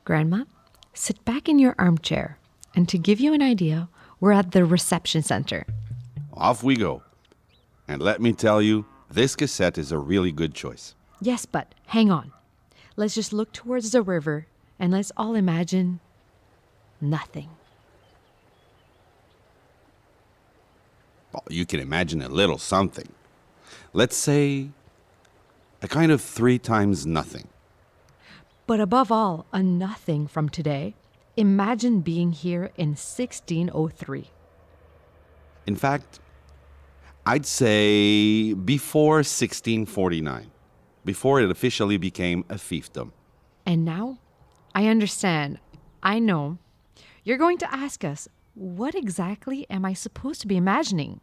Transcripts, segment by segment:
Grandma, sit back in your armchair. And to give you an idea, we're at the reception center. Off we go. And let me tell you, this cassette is a really good choice. Yes, but hang on. Let's just look towards the river and let's all imagine nothing. Well, you can imagine a little something. Let's say a kind of 3 times nothing. But above all, a nothing from today. Imagine being here in 1603. In fact, I'd say before 1649, before it officially became a fiefdom. And now, I understand. I know. You're going to ask us, what exactly am I supposed to be imagining?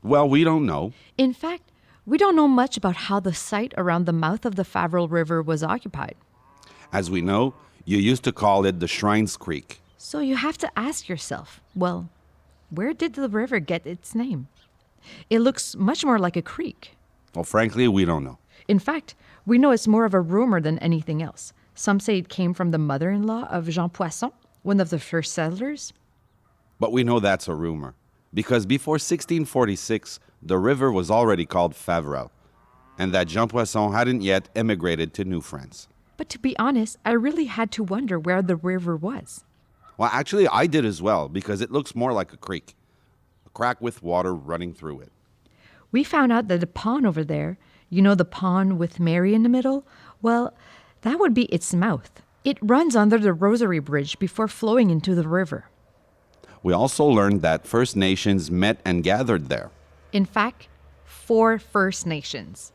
Well, we don't know. In fact, we don't know much about how the site around the mouth of the Favrel River was occupied. As we know, you used to call it the Shrines Creek. So you have to ask yourself, well, where did the river get its name? It looks much more like a creek. Well, frankly, we don't know. In fact, we know it's more of a rumor than anything else. Some say it came from the mother-in-law of Jean Poisson, one of the first settlers. But we know that's a rumor, because before 1646, the river was already called Favrel, and that Jean Poisson hadn't yet emigrated to New France. But to be honest, I really had to wonder where the river was. Well, actually, I did as well, because it looks more like a creek, a crack with water running through it. We found out that the pond over there, you know the pond with Mary in the middle? Well, that would be its mouth. It runs under the Rosary Bridge before flowing into the river. We also learned that First Nations met and gathered there. In fact, 4 First Nations.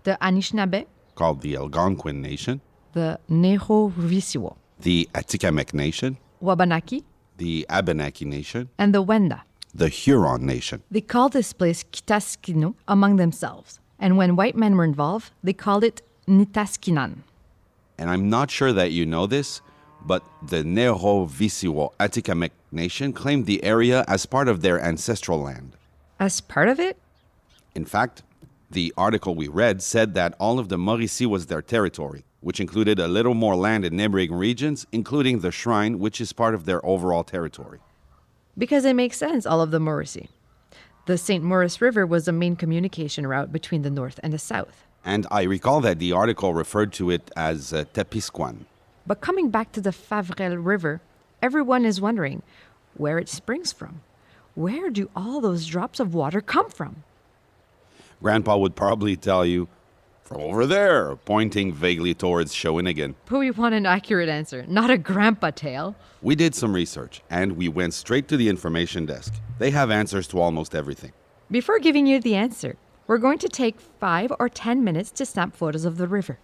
The Anishinaabe, Called the Algonquin Nation, the Nehowisiwo, the Atikamekw Nation, Wabanaki, the Abenaki Nation, and the Wenda. the Huron Nation. They called this place Kitaskino among themselves. And when white men were involved, they called it Nitaskinan. And I'm not sure that you know this, but the Nehowisiwo Atikamekw Nation claimed the area as part of their ancestral land. As part of it? In fact, the article we read said that all of the Mauricie was their territory, which included a little more land in neighboring regions, including the shrine, which is part of their overall territory. Because it makes sense, all of the Mauricie. The St. Maurice River was the main communication route between the north and the south. And I recall that the article referred to it as Tepisquan. But coming back to the Favrel River, everyone is wondering where it springs from. Where do all those drops of water come from? Grandpa would probably tell you, from over there, pointing vaguely towards Shawinigan. But we want an accurate answer, not a grandpa tale. We did some research, and we went straight to the information desk. They have answers to almost everything. Before giving you the answer, we're going to take 5 or 10 minutes to snap photos of the river.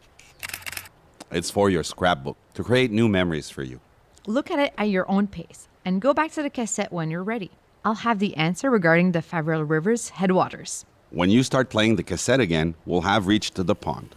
It's for your scrapbook, to create new memories for you. Look at it at your own pace, and go back to the cassette when you're ready. I'll have the answer regarding the Favrel River's headwaters. When you start playing the cassette again, we'll have reached the pond.